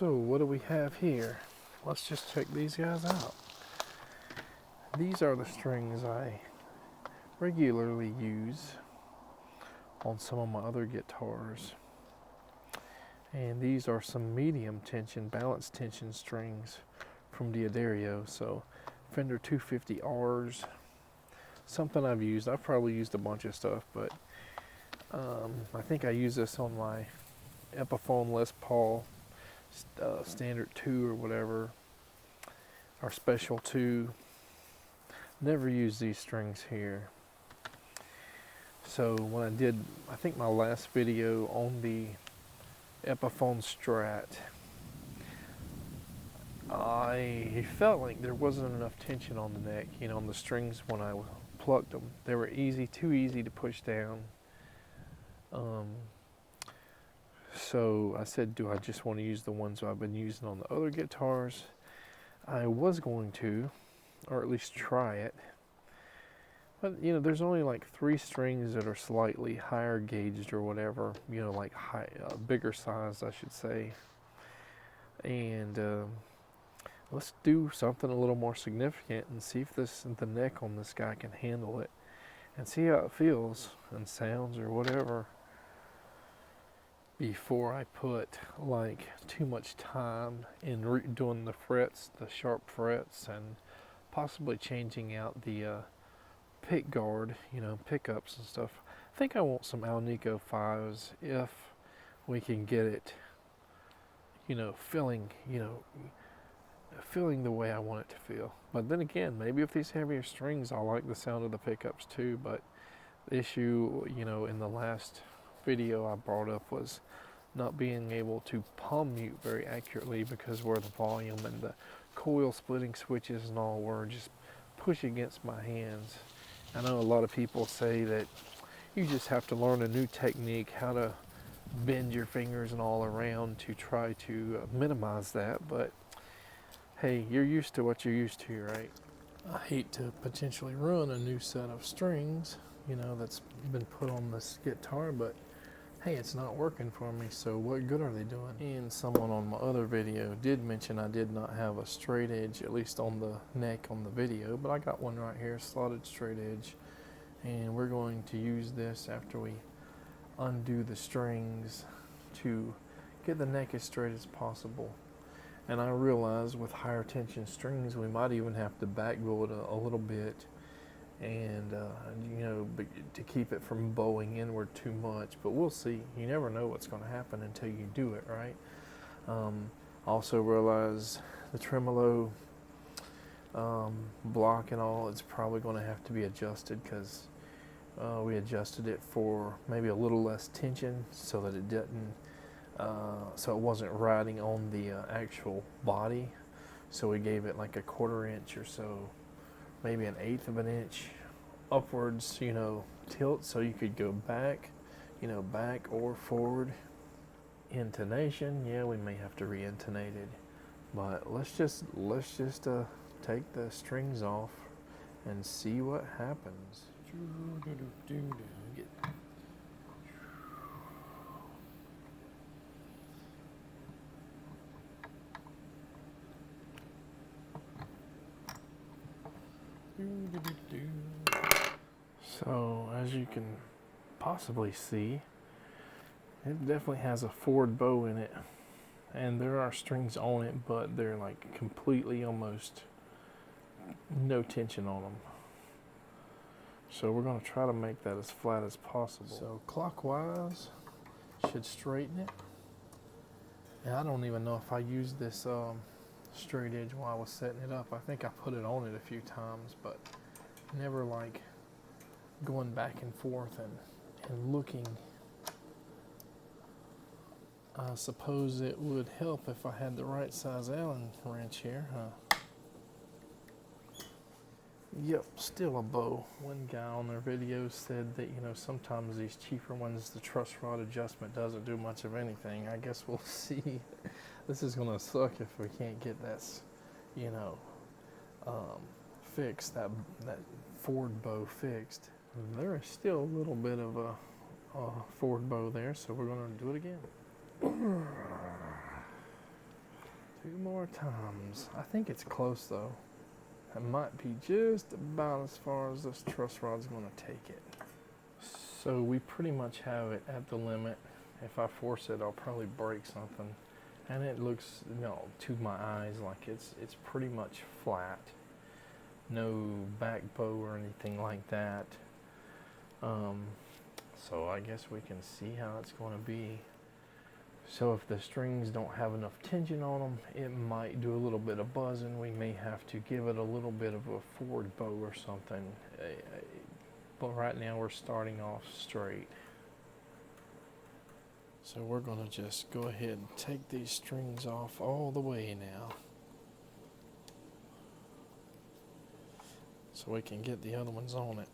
So what do we have here? Let's just check these guys out. These are the strings I regularly use on some of my other guitars. And these are some medium tension, balanced tension strings from DAddario. So Fender 250Rs, something I've used. I've probably used a bunch of stuff, but I think I use this on my Epiphone Les Paul Standard 2 or whatever, or Special 2. Never used these strings here. So when I did, I think my last video on the Epiphone Strat, I felt like there wasn't enough tension on the neck, you know, on the strings when I plucked them. They were too easy to push down. So I said, do I just want to use the ones I've been using on the other guitars? I was going to, or at least try it. But, you know, there's only like 3 strings that are slightly higher gauged or whatever, you know, like bigger size, I should say. And let's do something a little more significant and see if the neck on this guy can handle it, and see how it feels and sounds or whatever, before I put like too much time in doing the frets, the sharp frets, and possibly changing out the pick guard, you know, pickups and stuff. I think I want some Alnico 5s if we can get it, you know, feeling the way I want it to feel. But then again, maybe if these heavier strings, I like the sound of the pickups too. But the issue, you know, in the last video I brought up was not being able to palm mute very accurately, because where the volume and the coil splitting switches and all were just push against my hands. I know a lot of people say that you just have to learn a new technique, how to bend your fingers and all around to try to minimize that, but hey, you're used to what you're used to, right? I hate to potentially ruin a new set of strings, you know, that's been put on this guitar, but hey, it's not working for me, so what good are they doing? And someone on my other video did mention I did not have a straight edge, at least on the neck on the video, but I got one right here, slotted straight edge, and we're going to use this after we undo the strings to get the neck as straight as possible. And I realize with higher tension strings, we might even have to backbow it a little bit, and you know, to keep it from bowing inward too much. But we'll see. You never know what's going to happen until you do it, right? Also realize the tremolo block and all, it's probably going to have to be adjusted, because we adjusted it for maybe a little less tension so that it didn't, so it wasn't riding on the actual body. So we gave it like a 1/4 inch or so, maybe 1/8 of an inch upwards, you know, tilt, so you could go back, you know, back or forward. Intonation, yeah, we may have to re-intonate it, but let's just take the strings off and see what happens. So as you can possibly see, it definitely has a forward bow in it, and there are strings on it, but they're like completely, almost no tension on them. So we're going to try to make that as flat as possible. So clockwise should straighten it. And I don't even know if I used this straight edge while I was setting it up. I think I put it on it a few times, but never like going back and forth and looking. I suppose it would help if I had the right size Allen wrench here, huh? Yep, still a bow. One guy on their video said that, you know, sometimes these cheaper ones, the truss rod adjustment doesn't do much of anything. I guess we'll see. This is gonna suck if we can't get this, you know, fixed, that forward bow fixed. There is still a little bit of a forward bow there, so we're gonna do it again. 2 more times. I think it's close though. It might be just about as far as this truss rod's going to take it. So we pretty much have it at the limit. If I force it, I'll probably break something. And it looks, you know, to my eyes like it's pretty much flat. No back bow or anything like that. So I guess we can see how it's going to be. So if the strings don't have enough tension on them, it might do a little bit of buzzing. We may have to give it a little bit of a forward bow or something. But right now we're starting off straight. So we're going to just go ahead and take these strings off all the way now, so we can get the other ones on it.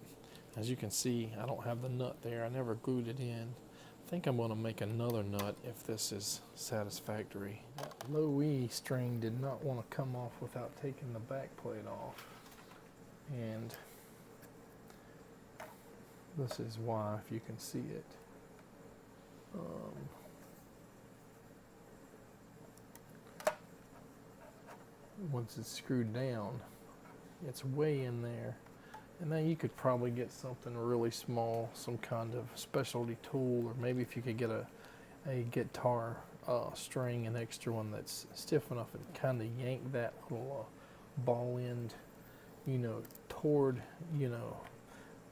As you can see, I don't have the nut there. I never glued it in. I think I'm going to make another nut if this is satisfactory. That low E string did not want to come off without taking the back plate off. And this is why, if you can see it. Once it's screwed down, it's way in there. And then you could probably get something really small, some kind of specialty tool, or maybe if you could get a guitar string, an extra one that's stiff enough, and kind of yank that little ball end, you know, toward, you know,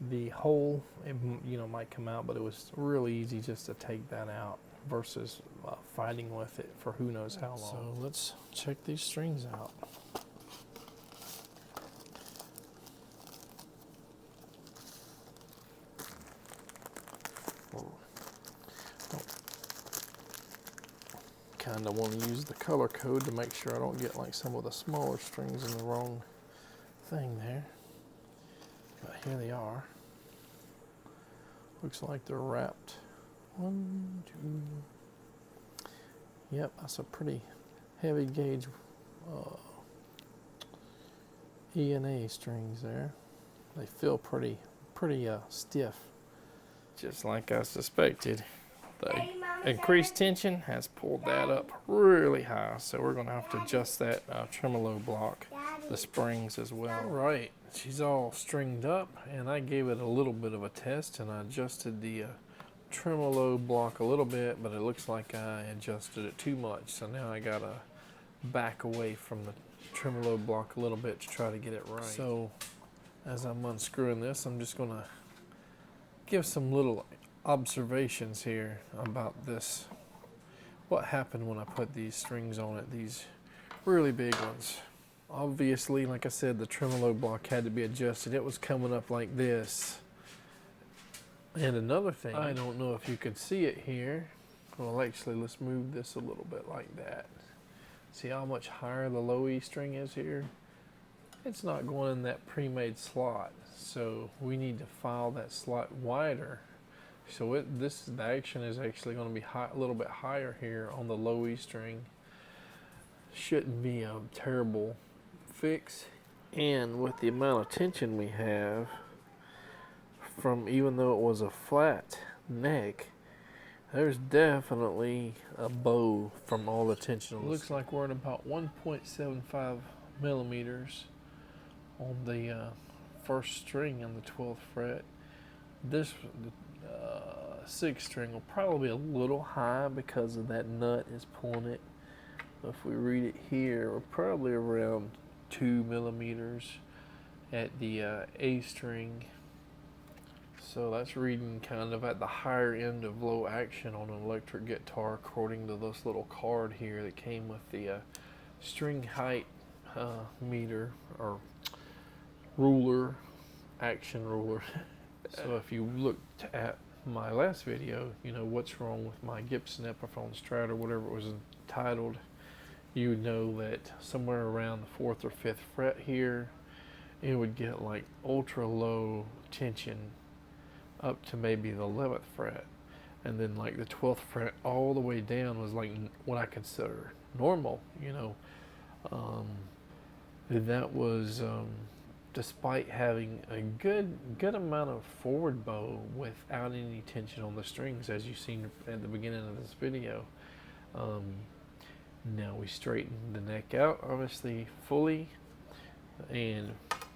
the hole. It, you know, might come out, but it was really easy just to take that out versus fighting with it for who knows how long. So let's check these strings out. Kind of want to use the color code to make sure I don't get like some of the smaller strings in the wrong thing there. But here they are. Looks like they're wrapped. 1, 2. Yep, that's a pretty heavy gauge E and A strings there. They feel pretty stiff, just like I suspected. The increased tension has pulled that up really high, so we're going to have to adjust that tremolo block, the springs as well. All right, she's all stringed up, and I gave it a little bit of a test, and I adjusted the tremolo block a little bit, but it looks like I adjusted it too much, so now I got to back away from the tremolo block a little bit to try to get it right. So as I'm unscrewing this, I'm just going to give some little observations here about this. What happened when I put these strings on it, these really big ones. Obviously, like I said, the tremolo block had to be adjusted. It was coming up like this. And another thing, I don't know if you can see it here. Well, actually, let's move this a little bit like that. See how much higher the low E string is here? It's not going in that pre-made slot, so we need to file that slot wider. So the action is actually going to be a little bit higher here on the low E string. Shouldn't be a terrible fix. And with the amount of tension we have, from even though it was a flat neck, there's definitely a bow from all the tension. It looks like we're at about 1.75 millimeters on the first string on the 12th fret. This 6th string will probably be a little high because of that nut is pulling it. If we read it here, we're probably around 2 millimeters at the A string. So that's reading kind of at the higher end of low action on an electric guitar, according to this little card here that came with the string height meter or ruler, action ruler. So if you looked at my last video, you know what's wrong with my Gibson Epiphone Strat or whatever it was entitled, you would know that somewhere around the 4th or 5th fret here, it would get like ultra low tension up to maybe the 11th fret, and then like the 12th fret all the way down was like what I consider normal, you know. That was despite having a good amount of forward bow without any tension on the strings, as you've seen at the beginning of this video. Now we straighten the neck out, obviously fully, and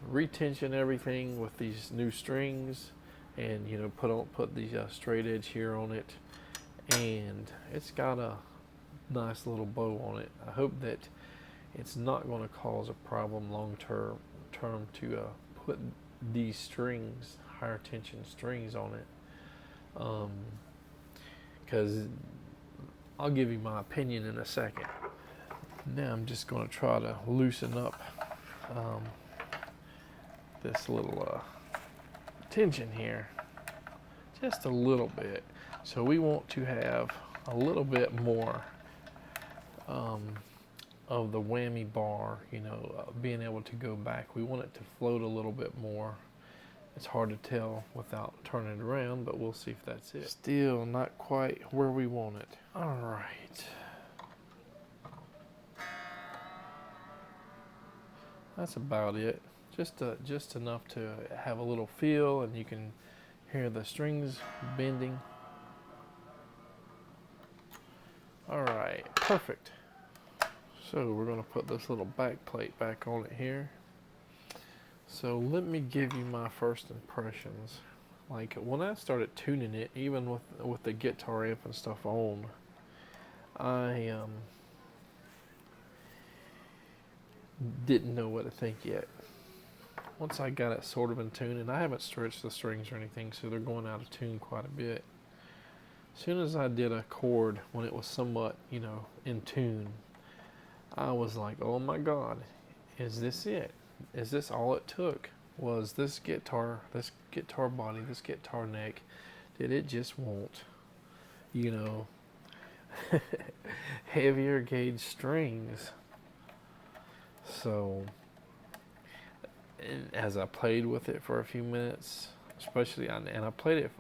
retension everything with these new strings, and you know, put the straight edge here on it, and it's got a nice little bow on it. I hope that it's not going to cause a problem long term to put these strings, higher tension strings on it, because I'll give you my opinion in a second. Now I'm just going to try to loosen up this little tension here just a little bit. So we want to have a little bit more of the whammy bar, you know, being able to go back. We want it to float a little bit more. It's hard to tell without turning it around, but we'll see if that's it. Still not quite where we want it. All right. That's about it. Just enough to have a little feel, and you can hear the strings bending. All right, perfect. So we're gonna put this little back plate back on it here. So let me give you my first impressions. Like when I started tuning it, even with the guitar amp and stuff on, I didn't know what to think yet. Once I got it sort of in tune, and I haven't stretched the strings or anything, so they're going out of tune quite a bit. As soon as I did a chord when it was somewhat, you know, in tune, I was like, oh my God, is this it? Is this all it took? Was this guitar body, this guitar neck, did it just want, you know, heavier gauge strings? So, as I played with it for a few minutes, especially, and I played it,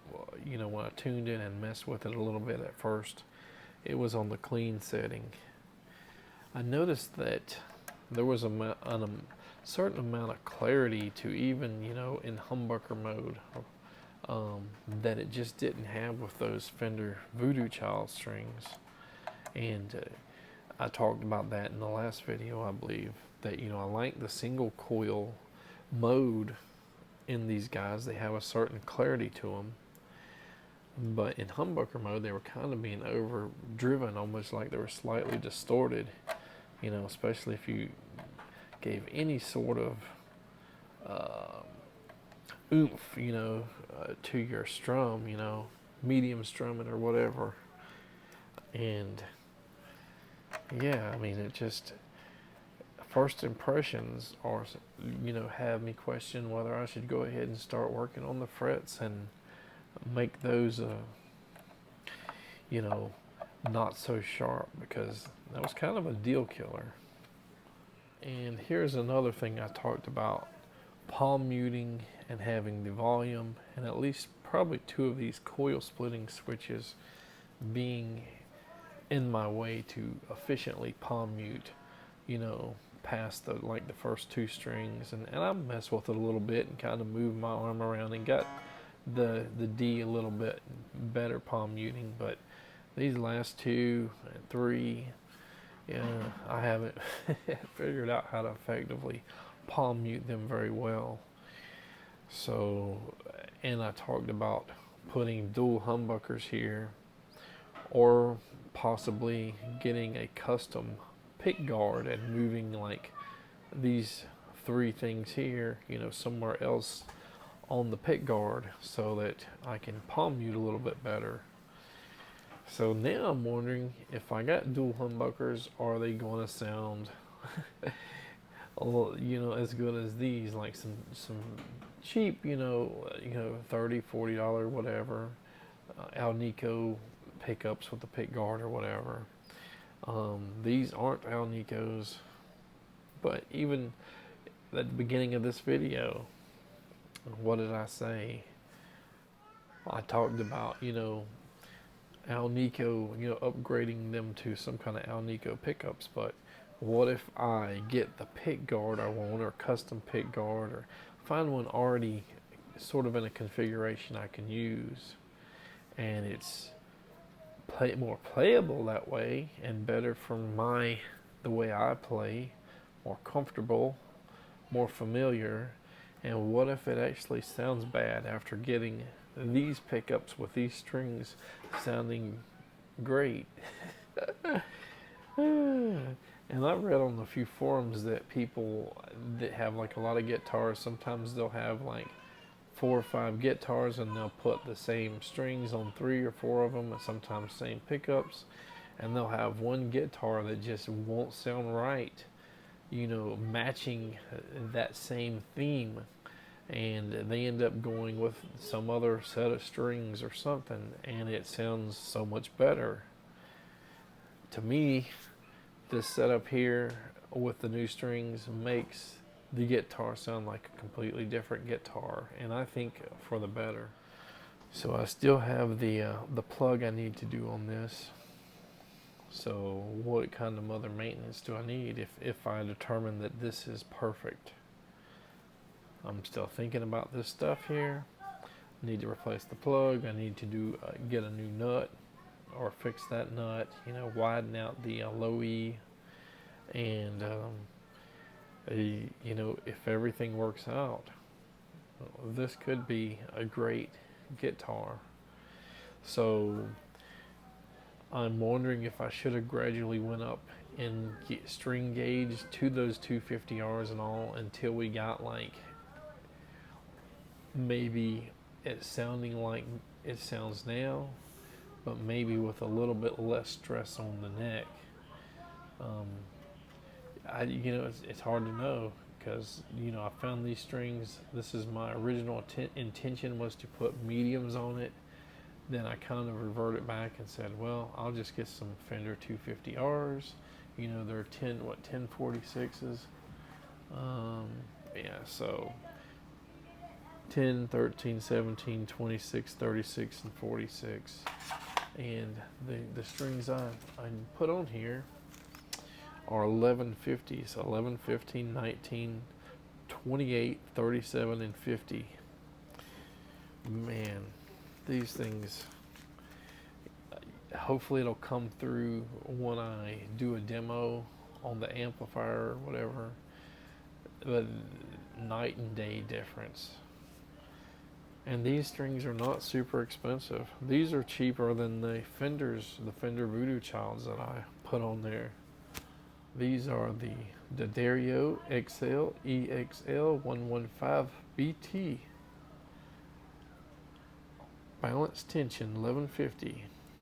you know, when I tuned in and messed with it a little bit at first, it was on the clean setting. I noticed that there was a certain amount of clarity to even, you know, in humbucker mode, that it just didn't have with those Fender Voodoo Child strings. And I talked about that in the last video, I believe, that, you know, I like the single coil mode in these guys. They have a certain clarity to them. But in humbucker mode, they were kind of being overdriven, almost like they were slightly distorted, you know, especially if you gave any sort of oomph, you know, to your strum, you know, medium strumming or whatever. And yeah, I mean, it just, first impressions are, you know, have me question whether I should go ahead and start working on the frets and make those, you know, not so sharp, because that was kind of a deal killer. And here's another thing I talked about: palm muting and having the volume and at least probably 2 of these coil splitting switches being in my way to efficiently palm mute, you know, past the first 2 strings, and I messed with it a little bit and kind of moved my arm around and got the D a little bit better palm muting. But these last 2 and 3, yeah, I haven't figured out how to effectively palm mute them very well. So, and I talked about putting dual humbuckers here, or possibly getting a custom pick guard and moving like these 3 things here, you know, somewhere else on the pick guard, so that I can palm mute a little bit better. So now I'm wondering, if I got dual humbuckers, are they going to sound you know, as good as these, like some cheap, you know, $30, $40 whatever Alnico pickups with the pick guard or whatever. These aren't Alnicos, but even at the beginning of this video, what did I say? I talked about, you know, Alnico, you know, upgrading them to some kind of Alnico pickups. But what if I get the pick guard I want, or custom pick guard, or find one already sort of in a configuration I can use, and it's more playable that way, and better for the way I play, more comfortable, more familiar. And what if it actually sounds bad after getting these pickups with these strings sounding great? And I've read on a few forums that people that have like a lot of guitars, sometimes they'll have like 4 or 5 guitars and they'll put the same strings on 3 or 4 of them, and sometimes same pickups, and they'll have one guitar that just won't sound right, you know, matching that same theme, and they end up going with some other set of strings or something, and it sounds so much better. To me, this setup here with the new strings makes the guitar sound like a completely different guitar, and I think for the better. So I still have the plug I need to do on this. So what kind of other maintenance do I need if I determine that this is perfect? I'm still thinking about this stuff here. I need to replace the plug. I need to get a new nut or fix that nut, you know, widen out the low E, and you know, if everything works out, this could be a great guitar. So I'm wondering if I should have gradually went up in string gauge to those 250Rs and all until we got like maybe it sounding like it sounds now, but maybe with a little bit less stress on the neck. You know, it's hard to know, because, you know, I found these strings. This is my original intention, was to put mediums on it. Then I kind of reverted back and said, well, I'll just get some Fender 250Rs. You know, they're 1046s. Yeah, so 10, 13, 17, 26, 36, and 46. And the strings I put on here are 1150s, 11, 15, 19, 28, 37, and 50. Man, these things, hopefully it'll come through when I do a demo on the amplifier or whatever. But night and day difference. And these strings are not super expensive. These are cheaper than the Fender Voodoo Childs that I put on there. These are the DAddario XL EXL115BT Balanced tension 1150.